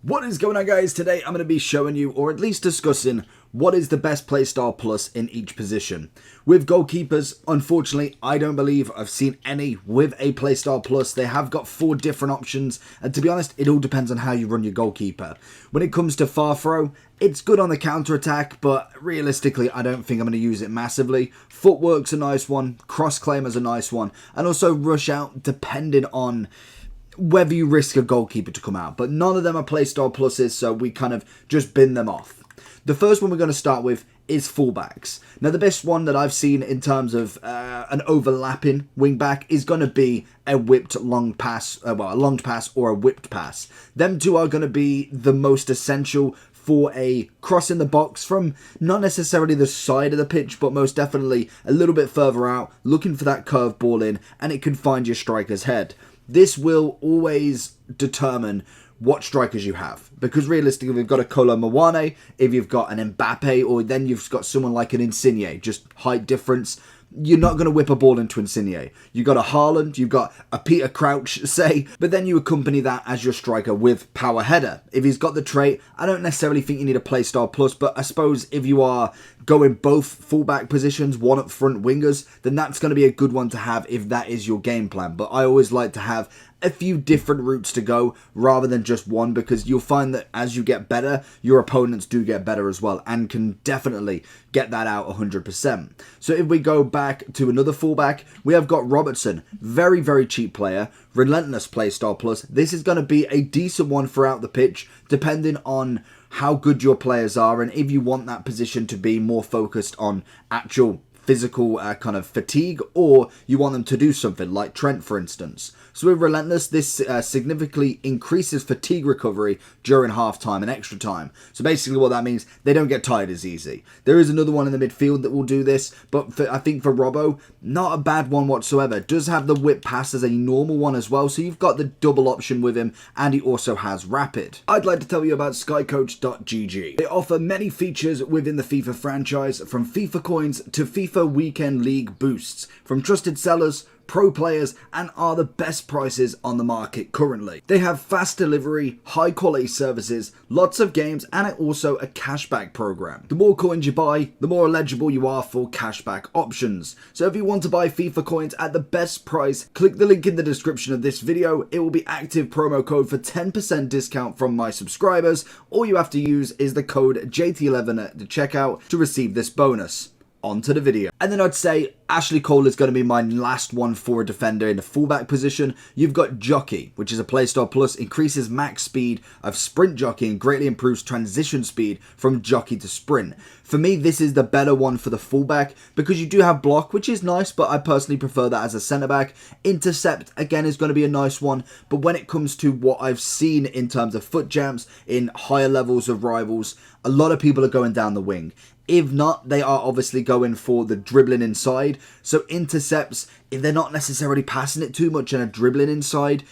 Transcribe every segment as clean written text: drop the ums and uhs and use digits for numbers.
What is going on, guys? Today I'm going to be showing you, or at least discussing, what is the best playstyle plus in each position. With goalkeepers, unfortunately, I don't believe I've seen any with a playstyle plus. They have got 4 different options, and to be honest, it all depends on how you run your goalkeeper. When it comes to far throw, it's good on the counter-attack, but realistically, I don't think I'm going to use it massively. Footwork's a nice one, cross-claimer's a nice one, and also rush out, depending on whether you risk a goalkeeper to come out. But none of them are playstyle pluses, so we kind of just bin them off. The first one we're going to start with is fullbacks. Now, the best one that I've seen in terms of an overlapping wingback is going to be a whipped long pass, a long pass or a whipped pass. Them two are going to be the most essential for a cross in the box from not necessarily the side of the pitch, but most definitely a little bit further out, looking for that curved ball in, and it can find your striker's head. This will always determine what strikers you have, because realistically, if you've got a Kolo Muani, if you've got an Mbappe, or then you've got someone like an Insigne, just height difference, you're not going to whip a ball into Insigne. You've got a Haaland, you've got a Peter Crouch, say, but then you accompany that as your striker with power header. If he's got the trait, I don't necessarily think you need a playstyle plus, but I suppose if you are going both fullback positions, one up front wingers, then that's going to be a good one to have if that is your game plan. But I always like to have a few different routes to go rather than just one, because you'll find that as you get better, your opponents do get better as well and can definitely get that out 100%. So if we go back to another fullback, we have got Robertson, very, very cheap player, Relentless playstyle plus. This is going to be a decent one throughout the pitch, depending on how good your players are and if you want that position to be more focused on actual physical kind of fatigue, or you want them to do something like Trent, for instance. So with Relentless, this significantly increases fatigue recovery during half time and extra time. So basically what that means, they don't get tired as easy. There is another one in the midfield that will do this, but I think for Robbo, not a bad one whatsoever. Does have the whip pass as a normal one as well, so you've got the double option with him, and he also has rapid. I'd like to tell you about skycoach.gg. They offer many features within the FIFA franchise, from FIFA coins to FIFA Weekend League boosts, from trusted sellers, pro players, and are the best prices on the market currently. They have fast delivery, high quality services, lots of games, and also a cashback program. The more coins you buy, the more eligible you are for cashback options. So if you want to buy FIFA coins at the best price, click the link in the description of this video. It will be active promo code for 10% discount from my subscribers. All you have to use is the code JT11 at the checkout to receive this bonus. On to the video. And then I'd say Ashley Cole is going to be my last one for a defender in the fullback position. You've got Jockey, which is a playstyle plus, increases max speed of sprint jockey and greatly improves transition speed from jockey to sprint. For me, this is the better one for the fullback, because you do have block, which is nice, but I personally prefer that as a centre back. Intercept, again, is going to be a nice one, but when it comes to what I've seen in terms of foot jams in higher levels of rivals, a lot of people are going down the wing. If not, they are obviously going for the dribbling inside. So intercepts, if they're not necessarily passing it too much and are dribbling inside,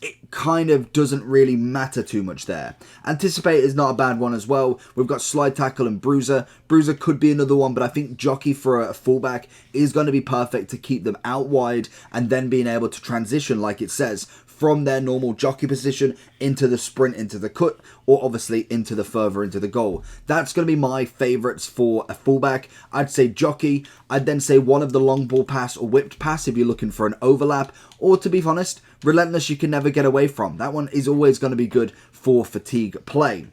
it kind of doesn't really matter too much there. Anticipate is not a bad one as well. We've got slide tackle and bruiser. Bruiser could be another one, but I think Jockey for a fullback is going to be perfect to keep them out wide and then being able to transition, like it says, from their normal jockey position into the sprint, into the cut, or obviously into the further into the goal. That's going to be my favourites for a fullback. I'd say Jockey. I'd then say one of the long ball pass or whipped pass if you're looking for an overlap, or to be honest, Relentless you can never get away from. That one is always going to be good for fatigue play.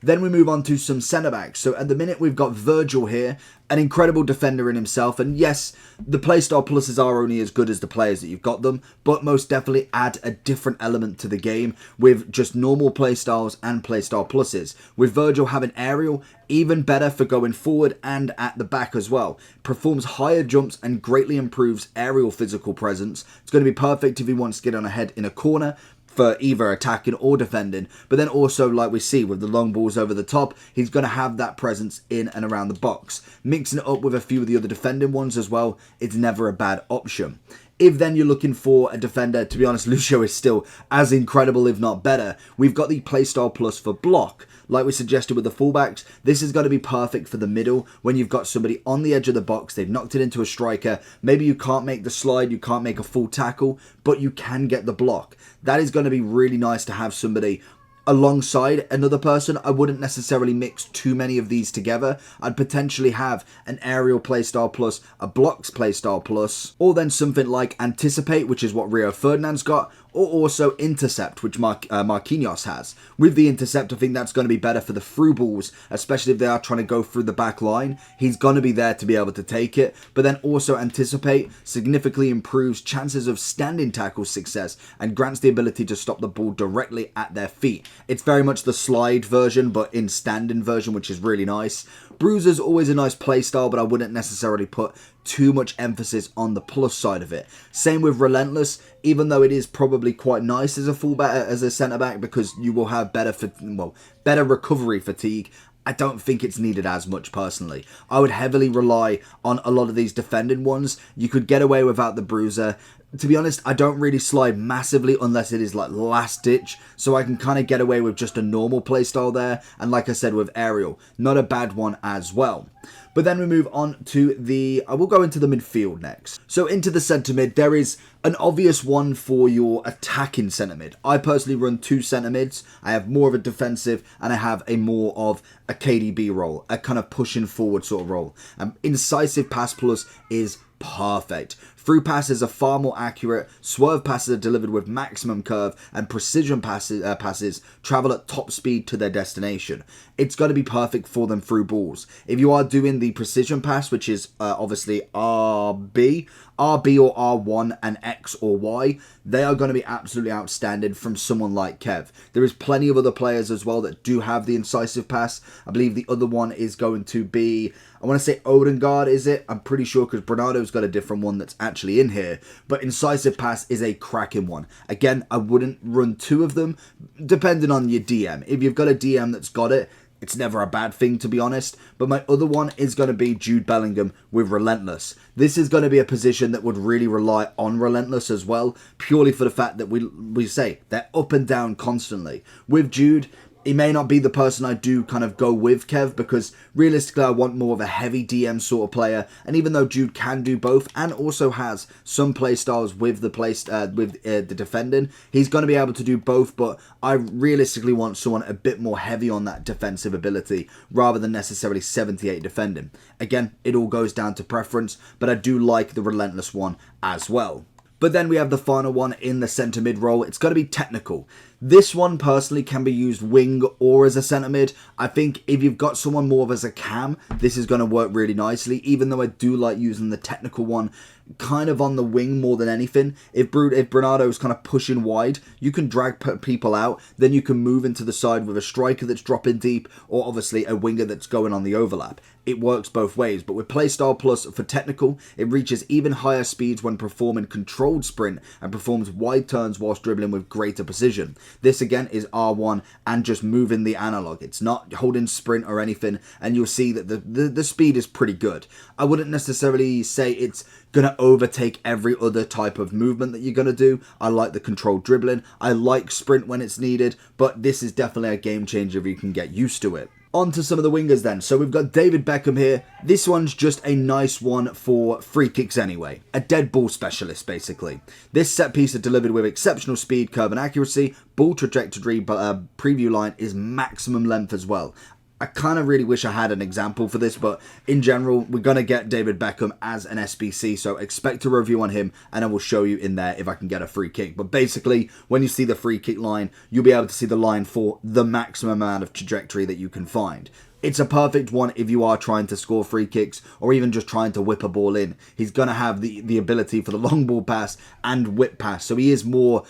Then we move on to some centre-backs. So at the minute we've got Virgil here, an incredible defender in himself. And yes, the playstyle pluses are only as good as the players that you've got them, but most definitely add a different element to the game with just normal playstyles and playstyle pluses. With Virgil having aerial, even better for going forward and at the back as well. Performs higher jumps and greatly improves aerial physical presence. It's going to be perfect if he wants to get on ahead in a corner, for either attacking or defending, but then also, like we see with the long balls over the top, he's going to have that presence in and around the box. Mixing it up with a few of the other defending ones as well, it's never a bad option. If then you're looking for a defender, to be honest, Lucio is still as incredible, if not better. We've got the playstyle plus for block. Like we suggested with the fullbacks, this is going to be perfect for the middle when you've got somebody on the edge of the box, they've knocked it into a striker, maybe you can't make the slide, you can't make a full tackle, but you can get the block. That is going to be really nice to have somebody alongside another person. I wouldn't necessarily mix too many of these together. I'd potentially have an aerial playstyle plus, a blocks playstyle plus, or then something like anticipate, which is what Rio Ferdinand's got, or also intercept, which Marquinhos has. With the intercept, I think that's going to be better for the through balls, especially if they are trying to go through the back line. He's going to be there to be able to take it, but then also anticipate significantly improves chances of standing tackle success and grants the ability to stop the ball directly at their feet. It's very much the slide version, but in standing version, which is really nice. Bruiser's always a nice playstyle, but I wouldn't necessarily put too much emphasis on the plus side of it. Same with Relentless, even though it is probably quite nice as a fullback, as a centre back, because you will have better recovery fatigue. I don't think it's needed as much personally. I would heavily rely on a lot of these defending ones. You could get away without the Bruiser. To be honest, I don't really slide massively unless it is like last ditch, so I can kind of get away with just a normal playstyle there, and like I said with Aerial, not a bad one as well. But then we move on to I will go into the midfield next. So into the centre mid, there is an obvious one for your attacking centre mid. I personally run 2 centre mids. I have more of a defensive and I have a more of a KDB role, a kind of pushing forward sort of role. Incisive pass plus is perfect. Through passes are far more accurate, swerve passes are delivered with maximum curve, and precision passes travel at top speed to their destination. It's going to be perfect for them through balls. If you are doing the precision pass, which is obviously RB or R1 and X or Y, they are going to be absolutely outstanding from someone like Kev. There is plenty of other players as well that do have the incisive pass. I believe the other one is going to be, I want to say Odegaard, is it? I'm pretty sure, because Bernardo's got a different one that's actually in here. But incisive pass is a cracking one. Again, I wouldn't run 2 of them, depending on your DM. If you've got a DM that's got it, it's never a bad thing, to be honest. But my other one is going to be Jude Bellingham with Relentless. This is going to be a position that would really rely on Relentless as well, purely for the fact that we say they're up and down constantly. With Jude, he may not be the person I do kind of go with Kev, because realistically I want more of a heavy DM sort of player, and even though Jude can do both and also has some play styles with the defending, he's going to be able to do both, but I realistically want someone a bit more heavy on that defensive ability rather than necessarily 78 defending. Again, it all goes down to preference, but I do like the Relentless one as well. But then we have the final one in the centre mid role. It's got to be technical. This one personally can be used wing or as a centre mid. I think if you've got someone more of as a cam, this is going to work really nicely, even though I do like using the technical one kind of on the wing more than anything. If Bernardo is kind of pushing wide, you can drag people out, then you can move into the side with a striker that's dropping deep, or obviously a winger that's going on the overlap. It works both ways, but with Playstyle Plus for technical, it reaches even higher speeds when performing controlled sprint and performs wide turns whilst dribbling with greater precision. This again is R1 and just moving the analog. It's not holding sprint or anything, and you'll see that the speed is pretty good. I wouldn't necessarily say it's going to overtake every other type of movement that you're going to do. I like the controlled dribbling. I like sprint when it's needed, but this is definitely a game changer if you can get used to it. On to some of the wingers then. So we've got David Beckham here. This one's just a nice one for free kicks anyway. A dead ball specialist, basically. This set piece is delivered with exceptional speed, curve and accuracy. Ball trajectory, but preview line is maximum length as well. I kind of really wish I had an example for this, but in general, we're going to get David Beckham as an SBC, so expect a review on him, and I will show you in there if I can get a free kick. But basically, when you see the free kick line, you'll be able to see the line for the maximum amount of trajectory that you can find. It's a perfect one if you are trying to score free kicks or even just trying to whip a ball in. He's going to have the ability for the long ball pass and whip pass, so he is more...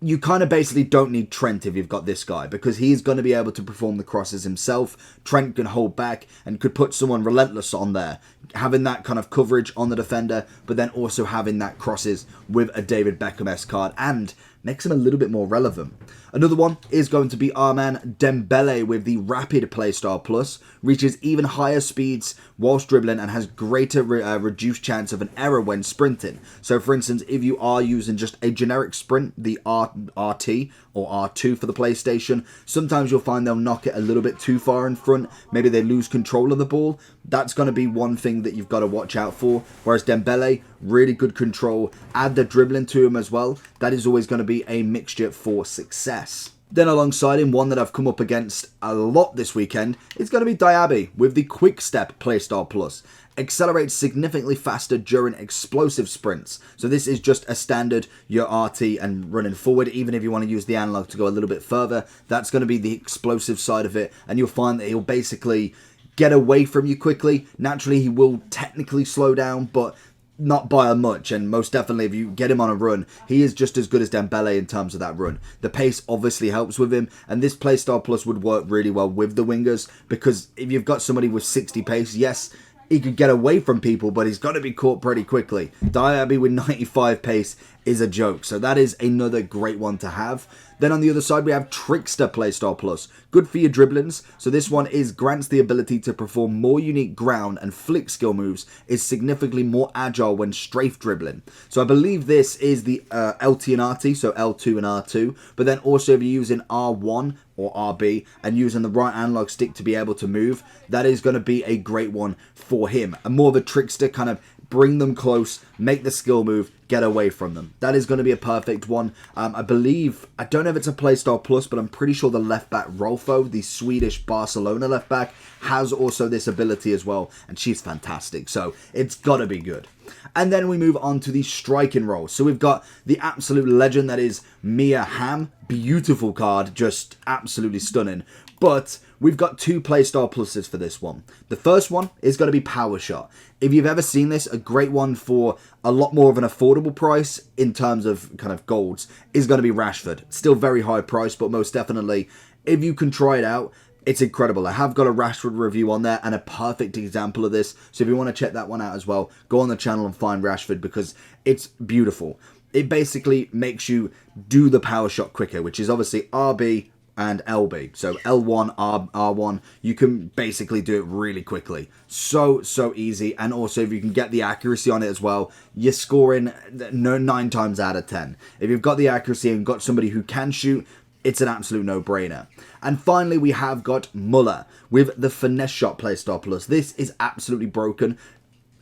You kind of basically don't need Trent if you've got this guy, because he's going to be able to perform the crosses himself. Trent can hold back and could put someone Relentless on there, having that kind of coverage on the defender, but then also having that crosses with a David Beckham-esque card, and makes him a little bit more relevant. Another one is going to be our man Dembele with the Rapid Playstyle Plus. Reaches even higher speeds whilst dribbling and has greater reduced chance of an error when sprinting. So for instance, if you are using just a generic sprint, the RT or R2 for the PlayStation, sometimes you'll find they'll knock it a little bit too far in front. Maybe they lose control of the ball. That's going to be one thing that you've got to watch out for. Whereas Dembele, really good control. Add the dribbling to him as well. That is always going to be a mixture for success. Then alongside him, one that I've come up against a lot this weekend is going to be Diaby with the Quick Step Playstyle Plus. Accelerates significantly faster during explosive sprints. So this is just a standard, your RT and running forward. Even if you want to use the analog to go a little bit further, that's going to be the explosive side of it. And you'll find that he'll basically get away from you quickly. Naturally, he will technically slow down, but not by a much, and most definitely if you get him on a run, he is just as good as Dembele in terms of that run. The pace obviously helps with him, and this Playstyle Plus would work really well with the wingers, because if you've got somebody with 60 pace, yes, he could get away from people, but he's got to be caught pretty quickly. Diaby with 95 pace is a joke, so that is another great one to have. Then on the other side, we have Trickster Playstyle Plus. Good for your dribblings. So this one grants the ability to perform more unique ground and flick skill moves, is significantly more agile when strafe dribbling. So I believe this is the LT and RT, so L2 and R2. But then also if you're using R1 or RB and using the right analog stick to be able to move, that is going to be a great one for him. And more of a trickster, kind of bring them close, make the skill move, get away from them. That is going to be a perfect one. I believe, I don't know if it's a Playstyle Plus, but I'm pretty sure the left back Rolfo, the Swedish Barcelona left back, has also this ability as well, and she's fantastic, so it's got to be good. And then we move on to the striking role. So we've got the absolute legend that is Mia Hamm. Beautiful card, just absolutely stunning. But we've got two Playstyle Pluses for this one. The first one is going to be Power Shot. If you've ever seen this, a great one for a lot more of an affordable price in terms of kind of golds is going to be Rashford. Still very high price, but most definitely, if you can try it out, it's incredible. I have got a Rashford review on there and a perfect example of this. So if you want to check that one out as well, go on the channel and find Rashford because it's beautiful. It basically makes you do the power shot quicker, which is obviously RB and LB. So L1, R1, you can basically do it really quickly. So easy. And also if you can get the accuracy on it as well, you're scoring 9 times out of 10. If you've got the accuracy and got somebody who can shoot, it's an absolute no-brainer. And finally, we have got Muller with the Finesse Shot Playstyle Plus. This is absolutely broken.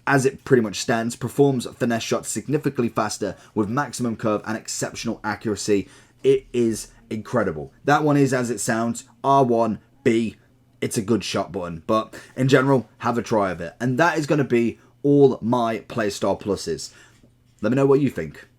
As it pretty much stands, performs finesse shots significantly faster with maximum curve and exceptional accuracy. It is incredible. That one is as it sounds, R1, B. It's a good shot button, but in general, have a try of it. And that is going to be all my Playstyle Pluses. Let me know what you think.